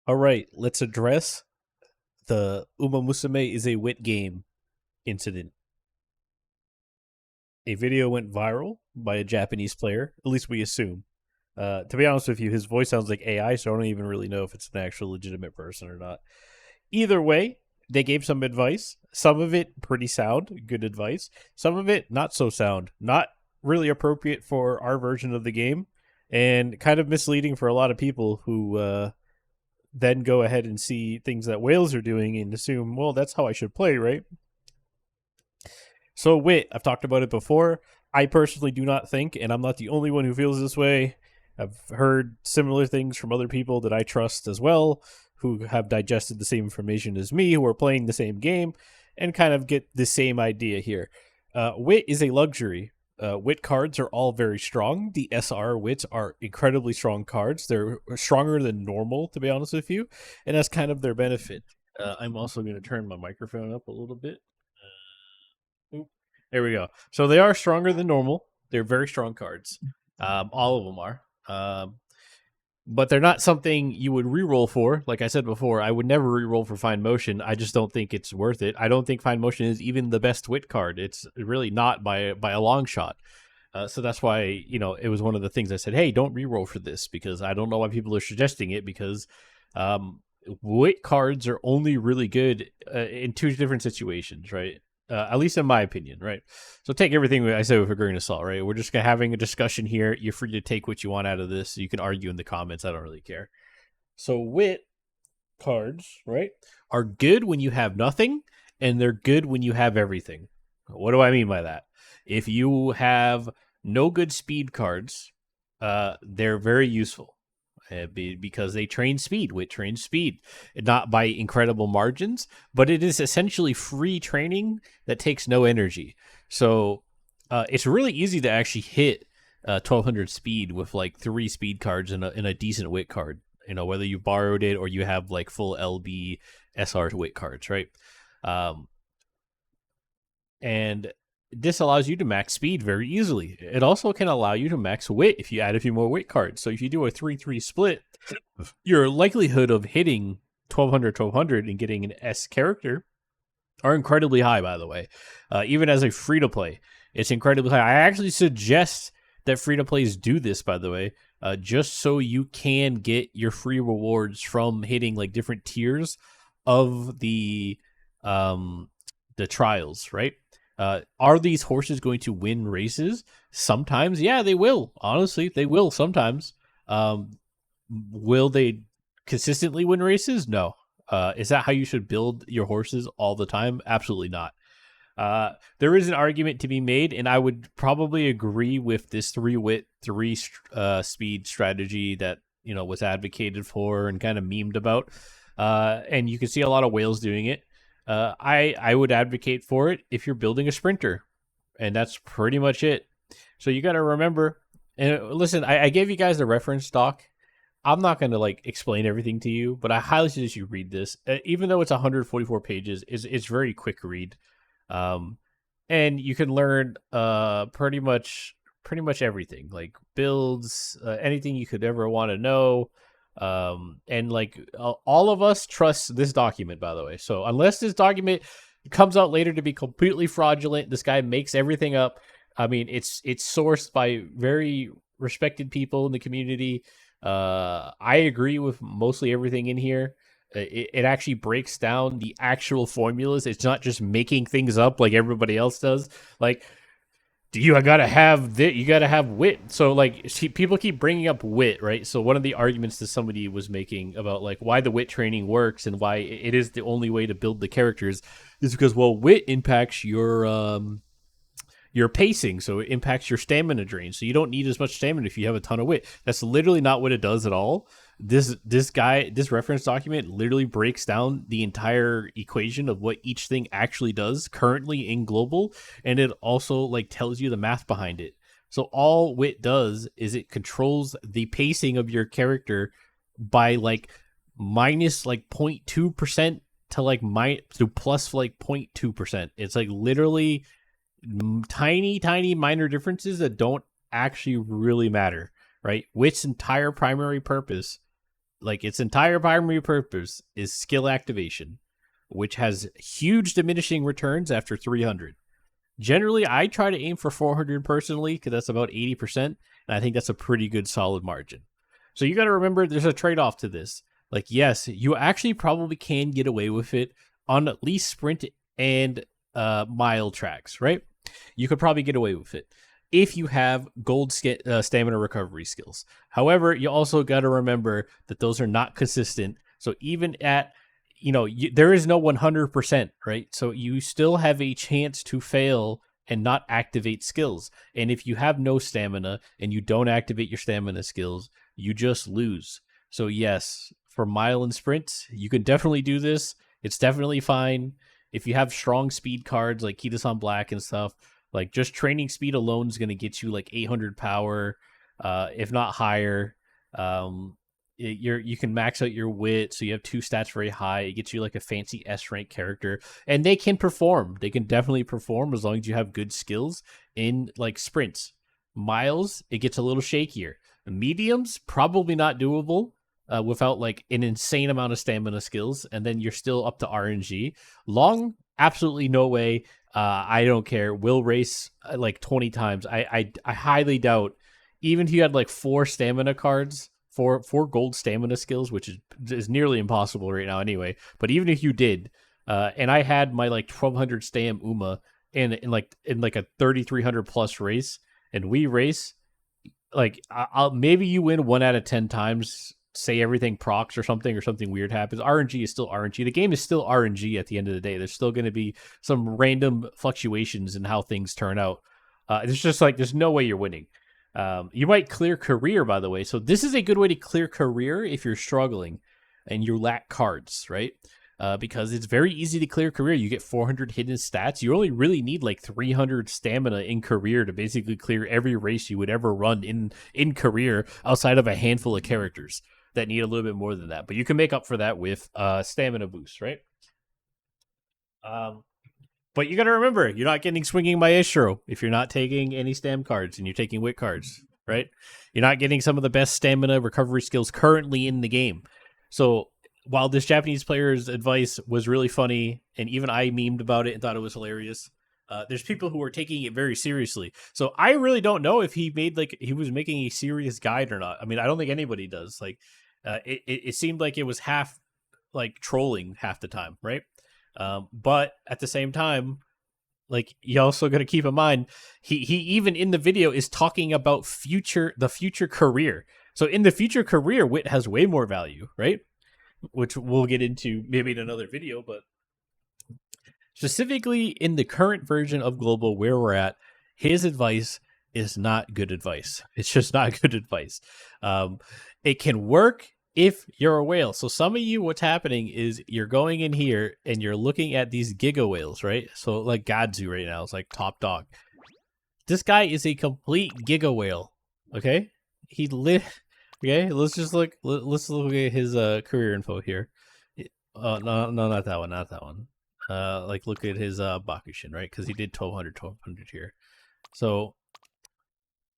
All right, let's address the Uma Musume is a wit game incident. A video went viral by a Japanese player, at least we assume. To be honest with you, his voice sounds like AI, so I don't even really know if it's an actual legitimate person or not. Either way, they gave some advice. Some of it pretty sound, good advice. Some of it not so sound, not really appropriate for our version of the game, and kind of misleading for a lot of people who then go ahead and see things that whales are doing and assume, well, that's how I should play, right? So, wit, I've talked about it before. I personally do not think, and I'm not the only one who feels this way. I've heard similar things from other people that I trust as well, who have digested the same information as me, who are playing the same game, and kind of get the same idea here. Wit is a luxury. Wit cards are all very strong. The SR wits are incredibly strong cards. They're stronger than normal, to be honest with you, and that's kind of their benefit. I'm also going to turn my microphone up a little bit. There we go. So they are stronger than normal. They're very strong cards. All of them are. But they're not something you would reroll for. Like I said before, I would never reroll for Find Motion. I just don't think it's worth it. I don't think Find Motion is even the best wit card. It's really not by a long shot. So that's why it was one of the things I said. Hey, don't reroll for this because I don't know why people are suggesting it because wit cards are only really good in two different situations, right? At least in my opinion, right? So take everything I say with a grain of salt, right? We're just having a discussion here. You're free to take what you want out of this. You can argue in the comments. I don't really care. So wit cards, right, are good when you have nothing, and they're good when you have everything. What do I mean by that? If you have no good speed cards, they're very useful because they train speed. Wit trains speed, not by incredible margins, but it is essentially free training that takes no energy. So it's really easy to actually hit 1200 speed with like 3 speed cards in a decent wit card. Whether you borrowed it or you have like full LB SR wit cards, right? Um, and this allows you to max speed very easily. It also can allow you to max wit if you add a few more wit cards. So if you do a 3-3 split, your likelihood of hitting 1200 and getting an S character are incredibly high, by the way. Even as a free to play, it's incredibly high. I actually suggest that free to plays do this, by the way, just so you can get your free rewards from hitting like different tiers of the trials, right? Are these horses going to win races? Sometimes, yeah, they will. Honestly, they will sometimes. Will they consistently win races? No. Is that how you should build your horses all the time? Absolutely not. There is an argument to be made, and I would probably agree with this 3 wit, 3 speed strategy that was advocated for and kind of memed about. And you can see a lot of whales doing it. I would advocate for it if you're building a sprinter, and that's pretty much it. So you got to remember. And listen, I gave you guys the reference doc. I'm not going to like explain everything to you, but I highly suggest you read this. Even though it's 144 pages, it's very quick read, um, and you can learn pretty much everything like builds, anything you could ever want to know. And like all of us trust this document, by the way. So unless this document comes out later to be completely fraudulent, this guy makes everything up. I mean, it's sourced by very respected people in the community. I agree with mostly everything in here. It actually breaks down the actual formulas. It's not just making things up like everybody else does. Like, you gotta have you gotta have wit. So like, people keep bringing up wit, right? So one of the arguments that somebody was making about like why the wit training works and why it is the only way to build the characters is because, well, wit impacts your pacing, so it impacts your stamina drain. So you don't need as much stamina if you have a ton of wit. That's literally not what it does at all. This reference document literally breaks down the entire equation of what each thing actually does currently in global, and it also like tells you the math behind it. So all wit does is it controls the pacing of your character by like minus like 0.2% to like to plus like 0.2%. It's like literally tiny minor differences that don't actually really matter, right? Wit's entire primary purpose like its entire primary purpose is skill activation, which has huge diminishing returns after 300. Generally, I try to aim for 400 personally because that's about 80%, and I think that's a pretty good solid margin. So you got to remember there's a trade off to this. Like, yes, you actually probably can get away with it on at least sprint and mile tracks, right? You could probably get away with it if you have gold stamina recovery skills. However, you also got to remember that those are not consistent. So even at there is no 100%, right? So you still have a chance to fail and not activate skills. And if you have no stamina and you don't activate your stamina skills, you just lose. So yes, for mile and sprint, you can definitely do this. It's definitely fine. If you have strong speed cards like Kitasan Black and stuff, like just training speed alone is going to get you like 800 power, if not higher. You can max out your wit, so you have 2 stats very high. It gets you like a fancy S rank character, and they can perform. They can definitely perform as long as you have good skills in like sprints. Miles, it gets a little shakier. Mediums, probably not doable without like an insane amount of stamina skills, and then you're still up to RNG. Long, absolutely no way. I don't care. We'll race like 20 times. I highly doubt, even if you had like 4 stamina cards, four gold stamina skills, which is nearly impossible right now anyway. But even if you did, and I had my like 1200 stam Uma in like a 3300 plus race, and we race, like I'll maybe you win 1 out of 10 times. Say everything procs or something weird happens. RNG is still RNG. The game is still RNG at the end of the day. There's still going to be some random fluctuations in how things turn out. It's just like there's no way you're winning. You might clear career, by the way. So this is a good way to clear career if you're struggling and you lack cards, right? Because it's very easy to clear career. You get 400 hidden stats. You only really need like 300 stamina in career to basically clear every race you would ever run in career outside of a handful of characters that need a little bit more than that. But you can make up for that with stamina boost, right? But you got to remember, you're not getting Swinging Maestro if you're not taking any stam cards and you're taking wit cards, right? You're not getting some of the best stamina recovery skills currently in the game. So while this Japanese player's advice was really funny, and even I memed about it and thought it was hilarious, there's people who are taking it very seriously. So I really don't know if he was making a serious guide or not. I mean, I don't think anybody does. Like, it seemed like it was half like trolling half the time, right? But at the same time, like you also got to keep in mind, he even in the video is talking about the future career. So in the future career, wit has way more value, right? Which we'll get into maybe in another video, but specifically in the current version of Global where we're at, his advice is not good advice. It's just not good advice. It can work if you're a whale. So some of you, what's happening is you're going in here and you're looking at these giga whales, right? So like Gadzu right now is like top dog. This guy is a complete giga whale. Okay, okay, let's just look. Let's look at his career info here. No, not that one, not that one. Like look at his Bakushin, right? Because he did 1200 here. So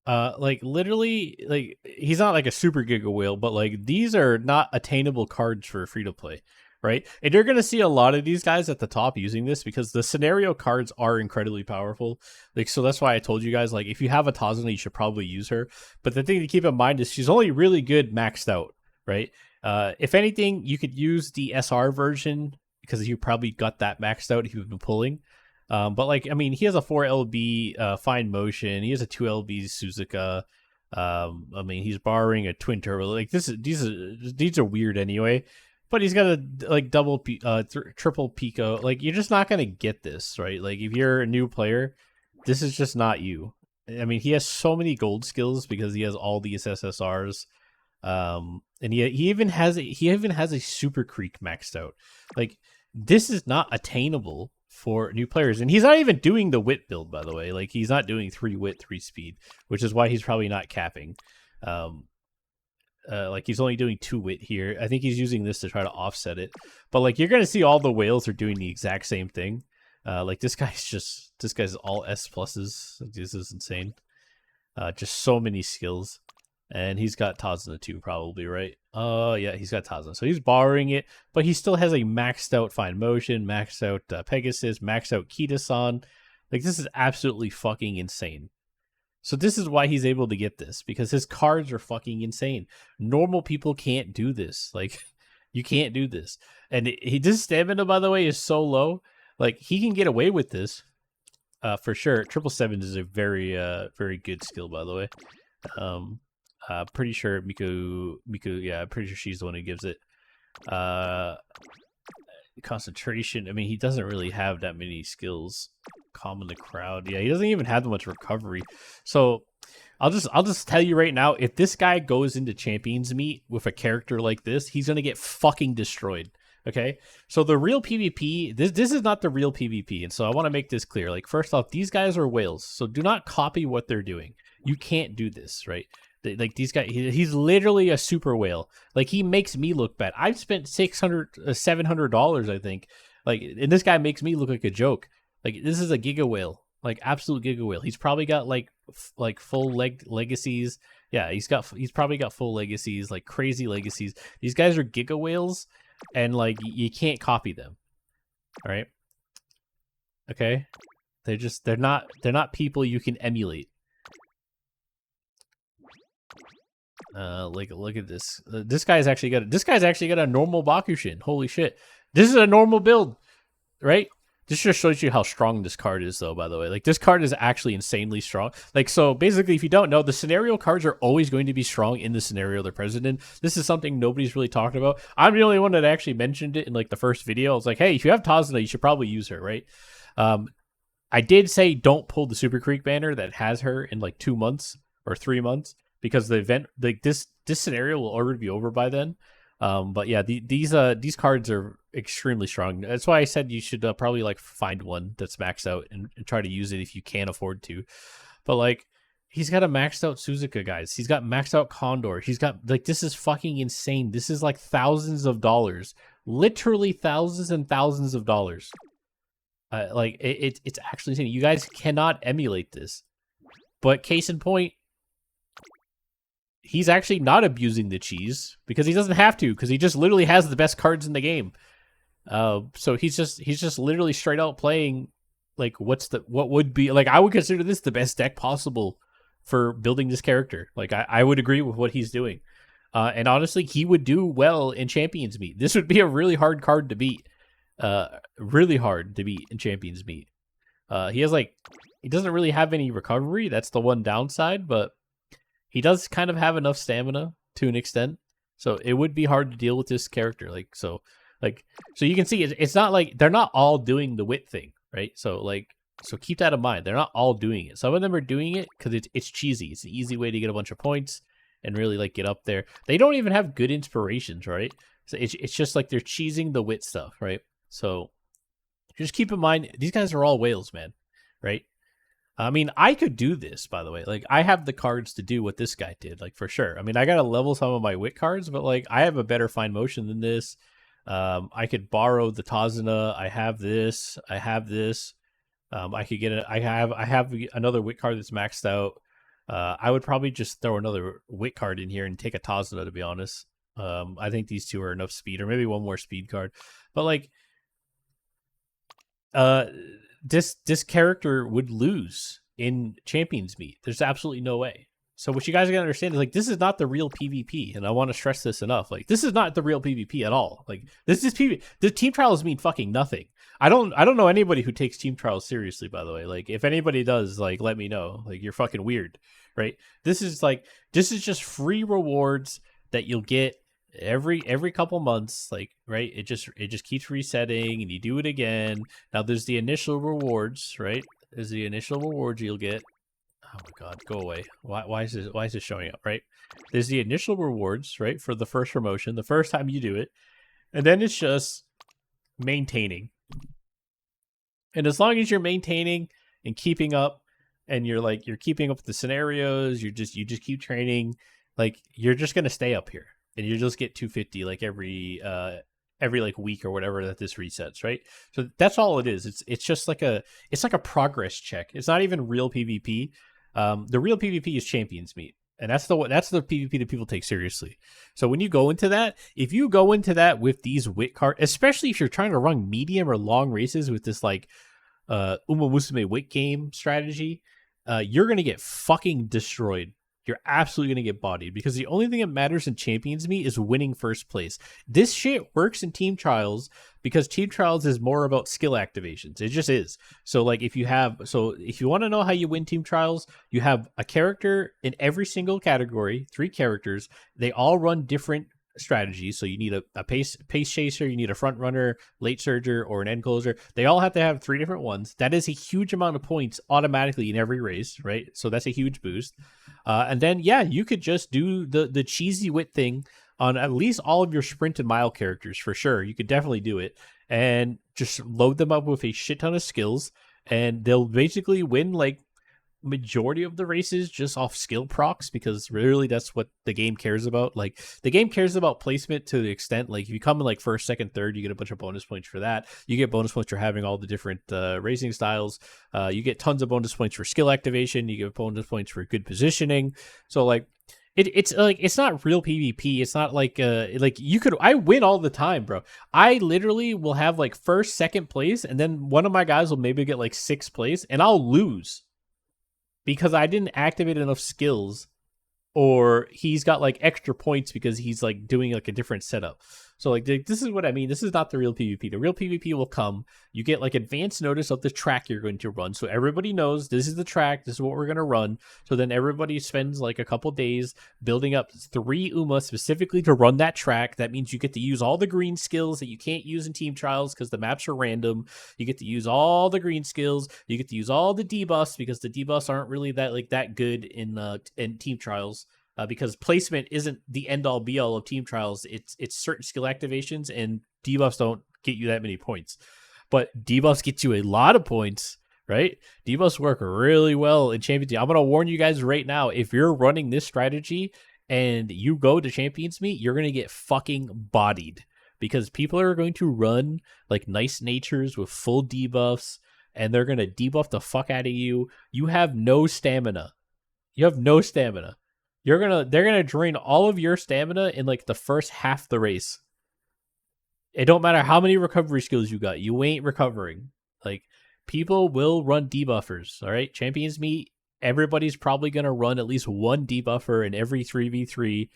like literally, like he's not like a super giga whale, but like these are not attainable cards for free to play, right? And you're gonna see a lot of these guys at the top using this because the scenario cards are incredibly powerful. Like, so that's why I told you guys, like, if you have a Tazuna, you should probably use her. But the thing to keep in mind is she's only really good maxed out, right? If anything, you could use the SR version because you probably got that maxed out if you've been pulling. But like, I mean, he has a 4LB fine motion. He has a 2LB Suzuka. I mean, he's borrowing a twin turbo. Like these are weird anyway. But he's got a like triple Pico. Like you're just not gonna get this, right? Like if you're a new player, this is just not you. I mean, he has so many gold skills because he has all these SSRs. And he even has a Super Creek maxed out. Like this is not attainable for new players, and he's not even doing the wit build, by the way. Like he's not doing 3 wit 3 speed, which is why he's probably not capping. Like he's only doing 2 wit here. I think he's using this to try to offset it, but like you're gonna see all the whales are doing the exact same thing. Like this guy's all S pluses. This is insane. Just so many skills. And he's got Tazuna too, probably, right? Oh, yeah, he's got Tazuna. So he's borrowing it, but he still has a maxed out Fine Motion, maxed out Pegasus, maxed out Kita-san. Like, this is absolutely fucking insane. So this is why he's able to get this, because his cards are fucking insane. Normal people can't do this. Like, you can't do this. And his stamina, by the way, is so low. Like, he can get away with this, for sure. 777 is a very good skill, by the way. Pretty sure Miku, yeah, I'm pretty sure she's the one who gives it. Concentration. I mean, he doesn't really have that many skills. Calm in the crowd. Yeah, he doesn't even have that much recovery. So I'll just tell you right now, if this guy goes into Champions Meet with a character like this, he's gonna get fucking destroyed. Okay, so the real PvP, this is not the real PvP, and so I want to make this clear. Like, first off, these guys are whales, so do not copy what they're doing. You can't do this, right? Like, these guys, he's literally a super whale. Like, he makes me look bad. I've spent $700, I think. Like, and this guy makes me look like a joke. Like, this is a giga whale, like absolute giga whale. He's probably got like full legacies. Yeah, he's probably got full legacies, like crazy legacies. These guys are giga whales, and like you can't copy them. All right. Okay. They're not people you can emulate. Like, look at this. This guy's actually got a normal Bakushin. Holy shit. This is a normal build, right? This just shows you how strong this card is, though, by the way. Like, this card is actually insanely strong. Like, so basically, if you don't know, the scenario cards are always going to be strong in the scenario they're present in. This is something nobody's really talked about. I'm the only one that actually mentioned it in, like, the first video. I was like, hey, if you have Tazuna, you should probably use her, right? I did say don't pull the Super Creek banner that has her in, like, 2 months or 3 months, because the event, like, this scenario will already be over by then. But yeah, these cards are extremely strong. That's why I said you should probably like find one that's maxed out and try to use it if you can afford to. But like, he's got a maxed out Suzuka, guys. He's got maxed out Condor. He's got, like, this is fucking insane. This is like thousands of dollars, literally thousands and thousands of dollars. Like, it's actually insane. You guys cannot emulate this. But case in point, he's actually not abusing the cheese because he doesn't have to, because he just literally has the best cards in the game. So he's just literally straight out playing like what would be, like, I would consider this the best deck possible for building this character. Like, I would agree with what he's doing. And honestly, he would do well in Champions Meet. This would be a really hard card to beat. Really hard to beat in Champions Meet. He doesn't really have any recovery. That's the one downside, but he does kind of have enough stamina to an extent, so it would be hard to deal with this character. So you can see it's not like they're not all doing the wit thing, right? So keep that in mind. They're not all doing it. Some of them are doing it because it's cheesy. It's an easy way to get a bunch of points and really like get up there. They don't even have good inspirations, right? So it's just like they're cheesing the wit stuff, right? So just keep in mind, these guys are all whales, man, right? I mean, I could do this, by the way. Like, I have the cards to do what this guy did, like, for sure. I mean, I got to level some of my wit cards, but, like, I have a better Fine Motion than this. I could borrow the Tazuna. I have this. I have this. I could get it. I have another wit card that's maxed out. I would probably just throw another wit card in here and take a Tazuna, to be honest. I think these two are enough speed, or maybe one more speed card. But, like, this character would lose in Champions Meet. There's absolutely no way. So what you guys gotta understand is, like, this is not the real PvP, and I want to stress this enough. Like, this is not the real PvP at all. Like, this is PvP. The team trials mean fucking nothing. I don't know anybody who takes team trials seriously, by the way. Like, if anybody does, like, let me know. Like, you're fucking weird, right? This is just free rewards that you'll get every couple months, like, right? It just keeps resetting, and you do it again. Now there's the initial rewards, right? There's the initial rewards you'll get. Oh my god, go away. Why is this showing up, right? There's the initial rewards, right, for the first promotion, the first time you do it. And then it's just maintaining. And as long as you're maintaining and keeping up, and you're keeping up with the scenarios, you just keep training, like, you're just gonna stay up here. And you just get 250 like every like week or whatever that this resets, right? So that's all it is. It's just like a progress check. It's not even real PvP. The real PvP is Champions Meet. And that's the PvP that people take seriously. So when you go into that, if you go into that with these wit cards, especially if you're trying to run medium or long races with this like Uma Musume wit game strategy, you're gonna get fucking destroyed. You're absolutely gonna get bodied because the only thing that matters in Champions Meet is winning first place. This shit works in team trials because team trials is more about skill activations. It just is. So like if you want to know how you win team trials, you have a character in every single category, 3 characters. They all run different strategies. So you need a pace chaser, you need a front runner, late surger, or an end closer. They all have to have 3 different ones. That is a huge amount of points automatically in every race, right? So that's a huge boost. And then yeah, you could just do the cheesy wit thing on at least all of your sprint and mile characters for sure. You could definitely do it and just load them up with a shit ton of skills, and they'll basically win like majority of the races just off skill procs, because really that's what the game cares about. Like the game cares about placement to the extent like if you come in like first, second, third, you get a bunch of bonus points for that. You get bonus points for having all the different racing styles. You get tons of bonus points for skill activation. You get bonus points for good positioning. So like it's like it's not real PvP. It's not like I win all the time, bro. I literally will have like first, second place, and then one of my guys will maybe get like 6th place, and I'll lose because I didn't activate enough skills, or he's got like extra points because he's like doing like a different setup. So like this is what I mean. This is not the real PvP. The real PvP will come. You get like advance notice of the track you're going to run. So everybody knows this is the track. This is what we're going to run. So then everybody spends like a couple days building up 3 Uma specifically to run that track. That means you get to use all the green skills that you can't use in team trials because the maps are random. You get to use all the green skills. You get to use all the debuffs because the debuffs aren't really that good in team trials. Because placement isn't the end-all be-all of team trials. It's certain skill activations, and debuffs don't get you that many points. But debuffs get you a lot of points, right? Debuffs work really well in Champions Meet. I'm going to warn you guys right now, if you're running this strategy and you go to Champions Meet, you're going to get fucking bodied. Because people are going to run like nice natures with full debuffs, and they're going to debuff the fuck out of you. You have no stamina. They're gonna drain all of your stamina in like the first half of the race. It don't matter how many recovery skills you got, you ain't recovering. Like people will run debuffers. All right, Champions Meet, everybody's probably gonna run at least one debuffer in every 3v3,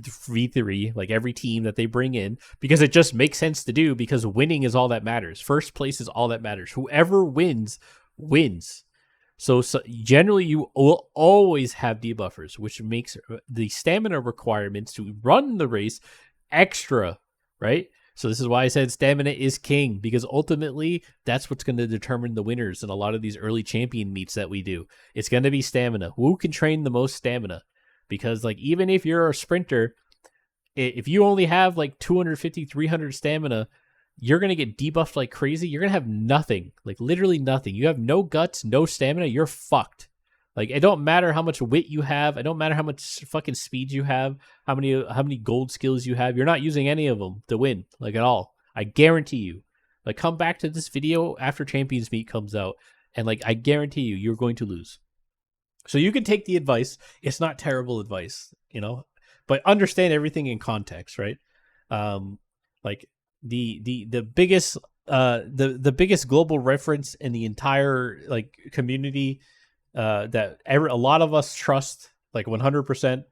v3, like every team that they bring in, because it just makes sense to do. Because winning is all that matters. First place is all that matters. Whoever wins. So generally, you will always have debuffers, which makes the stamina requirements to run the race extra, right? So this is why I said stamina is king, because ultimately that's what's going to determine the winners in a lot of these early champion meets that we do. It's going to be stamina. Who can train the most stamina? Because like even if you're a sprinter, if you only have like 250, 300 stamina, you're going to get debuffed like crazy. You're going to have nothing, like literally nothing. You have no guts, no stamina. You're fucked. Like, it don't matter how much wit you have. It don't matter how much fucking speed you have, how many gold skills you have. You're not using any of them to win, like at all. I guarantee you. Like, come back to this video after Champions Meet comes out, and like, I guarantee you, you're going to lose. So you can take the advice. It's not terrible advice, but understand everything in context, right? Like, the biggest the biggest global reference in the entire like community that a lot of us trust like 100%,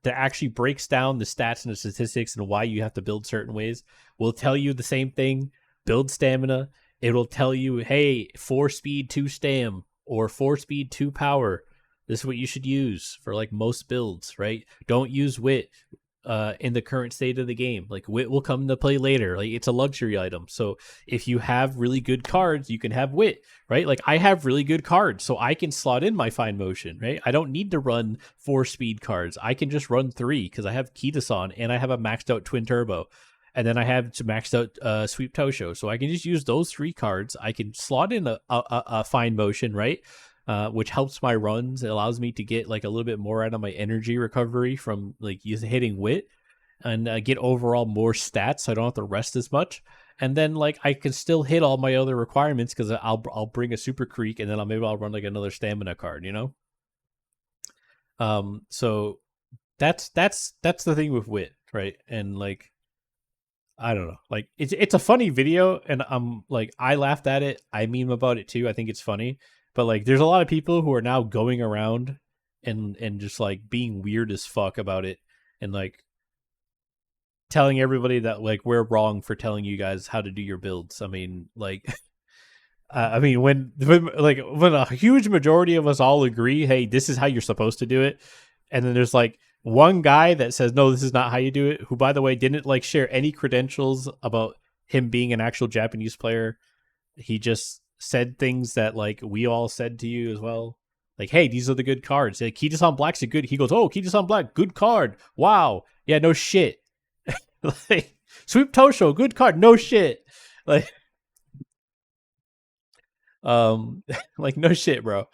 that actually breaks down the stats and the statistics and why you have to build certain ways, will tell you the same thing. Build stamina. It'll tell you, hey, 4 speed 2 stam or 4 speed 2 power. This is what you should use for like most builds, right? Don't use wit in the current state of the game. Like, wit will come into play later. Like, it's a luxury item. So if you have really good cards, you can have wit, right? Like, I have really good cards, so I can slot in my fine motion, right? I don't need to run 4 speed cards. I can just run 3 because I have Kitasan and I have a maxed out twin turbo. And then I have maxed out Sweep Tosho. So I can just use those 3 cards. I can slot in a fine motion, right? Which helps my runs. It allows me to get like a little bit more out of my energy recovery from like hitting wit, and get overall more stats. So I don't have to rest as much. And then like I can still hit all my other requirements because I'll bring a super creek, and then maybe I'll run like another stamina card, So that's the thing with wit, right? And like I don't know, like it's a funny video, and I'm like I laughed at it, I meme about it too. I think it's funny, but like there's a lot of people who are now going around and just like being weird as fuck about it, and like telling everybody that like we're wrong for telling you guys how to do your builds. I mean, like I mean, when a huge majority of us all agree, hey, this is how you're supposed to do it, and then there's like one guy that says, no, this is not how you do it. Who, by the way, didn't like share any credentials about him being an actual Japanese player. He just said things that like we all said to you as well. Like, hey, these are the good cards. Like, Kijasan Black's a good. He goes, oh, Kijasan Black, good card. Wow, yeah, no shit. Like, Sweep Tosho, good card. No shit. Like, um, like no shit, bro.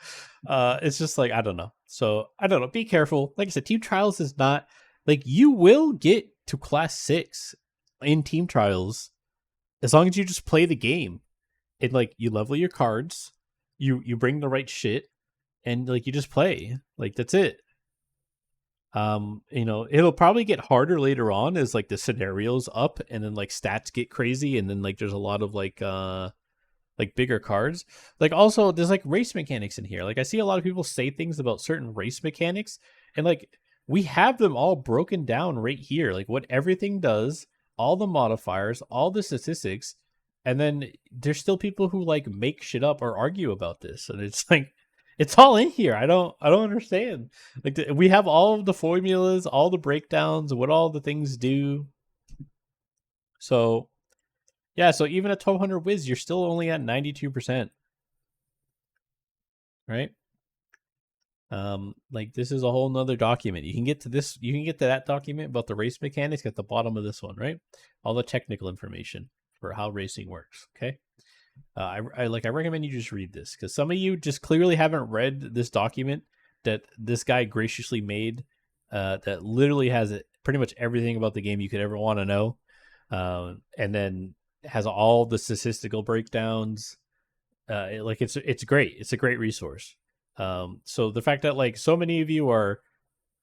It's just like I don't know. So I don't know. Be careful. Like I said, team trials is not like you will get to class 6 in team trials as long as you just play the game and like you level your cards, you bring the right shit, and like you just play. Like that's it. You know, it'll probably get harder later on as like the scenarios up and then like stats get crazy and then like there's a lot of like bigger cards. Like also there's like race mechanics in here. Like I see a lot of people say things about certain race mechanics and like we have them all broken down right here. Like what everything does, all the modifiers, all the statistics, and then there's still people who like make shit up or argue about this. And it's like it's all in here. I don't understand. Like we have all of the formulas, all the breakdowns, what all the things do. So yeah, so even at 1200 Wiz, you're still only at 92%, right? Like this is a whole nother document. You can get to this, you can get to that document about the race mechanics at the bottom of this one, right? All the technical information for how racing works. Okay. I recommend you just read this because some of you just clearly haven't read this document that this guy graciously made. That literally has it pretty much everything about the game you could ever want to know, and then has all the statistical breakdowns. Like it's great. It's a great resource. So the fact that like so many of you are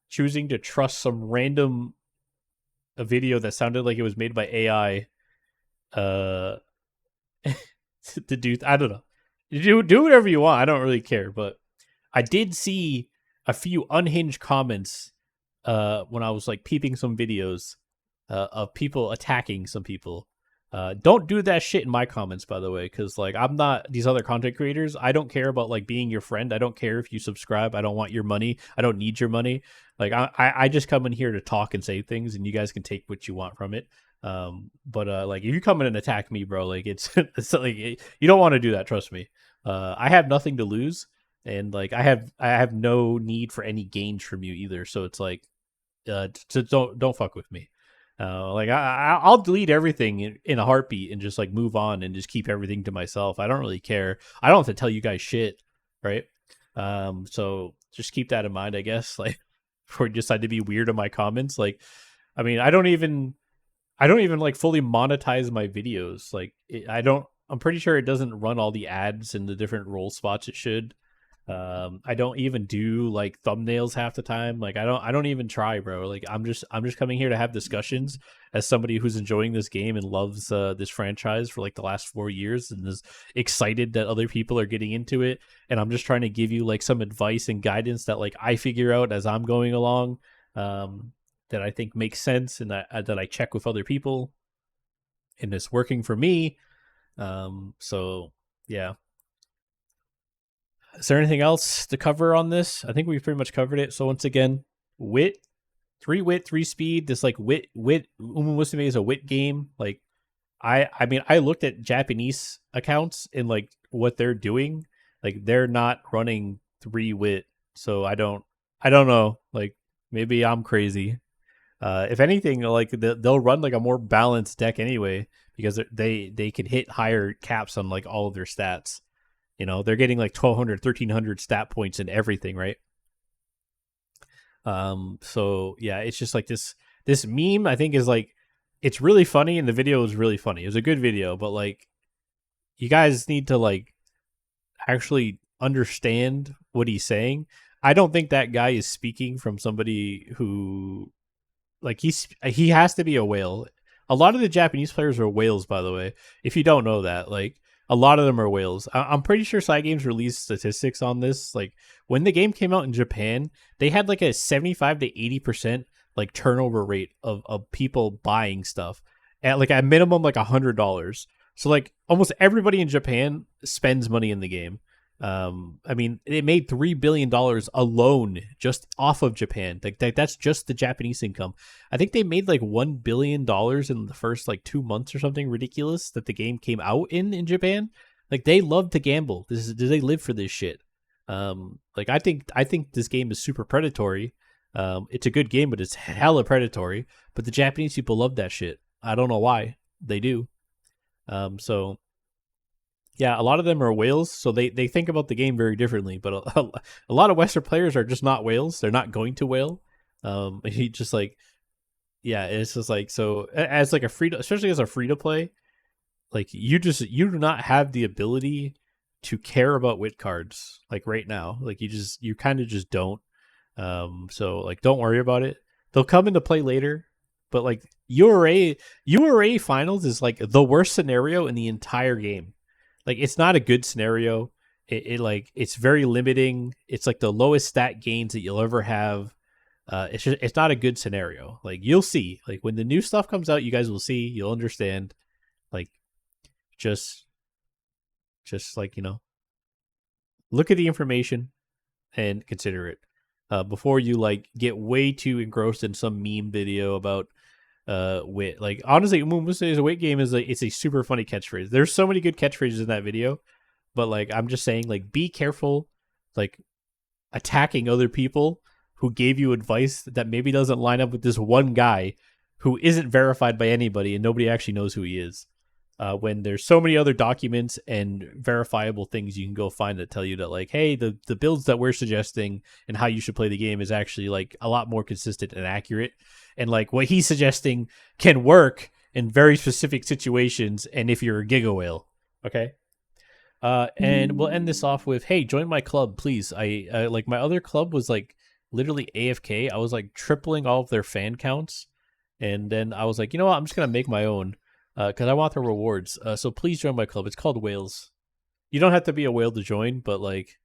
choosing to trust some random a video that sounded like it was made by AI, uh, to do I don't know, do whatever you want. I don't really care, but I did see a few unhinged comments when I was like peeping some videos of people attacking some people. Don't do that shit in my comments, by the way, because like I'm not these other content creators. I don't care about like being your friend. I don't care if you subscribe. I don't want your money. I don't need your money. Like I just come in here to talk and say things, and you guys can take what you want from it. But like if you come in and attack me, bro, like it's like you don't want to do that. Trust me. I have nothing to lose, and like I have no need for any gains from you either. So it's like, don't fuck with me. Like I'll delete everything in a heartbeat and just like move on and just keep everything to myself. I don't really care. I don't have to tell you guys shit, right? So just keep that in mind, I guess. Like, before you decide to be weird in my comments, like, I mean, I don't even like fully monetize my videos. Like, I don't. I'm pretty sure it doesn't run all the ads in the different role spots it should. I don't even do like thumbnails half the time. Like I don't even try, bro. Like I'm just coming here to have discussions as somebody who's enjoying this game and loves this franchise for like the last 4 years and is excited that other people are getting into it. And I'm just trying to give you like some advice and guidance that like I figure out as I'm going along, that I think makes sense and that I check with other people and it's working for me. So yeah. Is there anything else to cover on this? I think we've pretty much covered it. So once again, wit, wit, 3 speed. This like wit. Uma Musume is a wit game. Like I mean, I looked at Japanese accounts and like what they're doing. Like they're not running 3 wit. So I don't know. Like maybe I'm crazy. If anything, like they'll run like a more balanced deck anyway because they can hit higher caps on like all of their stats. You know, they're getting like 1200, 1300 stat points and everything, right? So yeah, it's just like this meme I think is like it's really funny and the video is really funny. It was a good video, but like you guys need to like actually understand what he's saying. I don't think that guy is speaking from somebody who like he has to be a whale. A lot of the Japanese players are whales, by the way. If you don't know that, like a lot of them are whales. I'm pretty sure Side Games released statistics on this. Like when the game came out in Japan, they had like a 75 to 80% like turnover rate of people buying stuff at like a minimum like $100. So like almost everybody in Japan spends money in the game. I mean, it made $3 billion alone just off of Japan. Like that's just the Japanese income. I think they made like $1 billion in the first like 2 months or something ridiculous that the game came out in Japan. Like they love to gamble. They live for this shit. Like I think this game is super predatory. It's a good game, but it's hella predatory. But the Japanese people love that shit. I don't know why they do. So yeah, a lot of them are whales, so they think about the game very differently. But a lot of Western players are just not whales. They're not going to whale. He just like, yeah, it's just like, so as like especially as a free to play, like you do not have the ability to care about wit cards like right now. Like you kind of just don't. So like don't worry about it. They'll come into play later, but like URA finals is like the worst scenario in the entire game. Like it's not a good scenario. It like it's very limiting. It's like the lowest stat gains that you'll ever have. It's not a good scenario. Like you'll see. Like when the new stuff comes out, you guys will see. You'll understand. Like just like look at the information and consider it before you like get way too engrossed in some meme video about wit. Like honestly, Uma Musume is a wit game it's a super funny catchphrase. There's so many good catchphrases in that video, but like I'm just saying, like be careful, like attacking other people who gave you advice that maybe doesn't line up with this one guy who isn't verified by anybody and nobody actually knows who he is. When there's so many other documents and verifiable things you can go find that tell you that like, hey, the builds that we're suggesting and how you should play the game is actually like a lot more consistent and accurate. And like what he's suggesting can work in very specific situations. And if you're a giga whale, okay. And we'll end this off with, hey, join my club, please. I like my other club was like literally AFK. I was like tripling all of their fan counts. And then I was like, you know what? I'm just going to make my own. Because I want the rewards. So please join my club. It's called Whales. You don't have to be a whale to join, but like,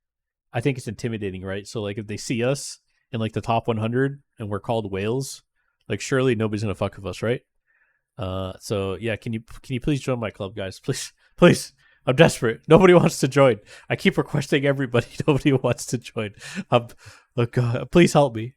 I think it's intimidating, right? So like, if they see us in like the top 100 and we're called Whales, like surely nobody's gonna fuck with us, right? So yeah, can you please join my club, guys? Please. I'm desperate. Nobody wants to join. I keep requesting everybody. Nobody wants to join. Oh God, please help me.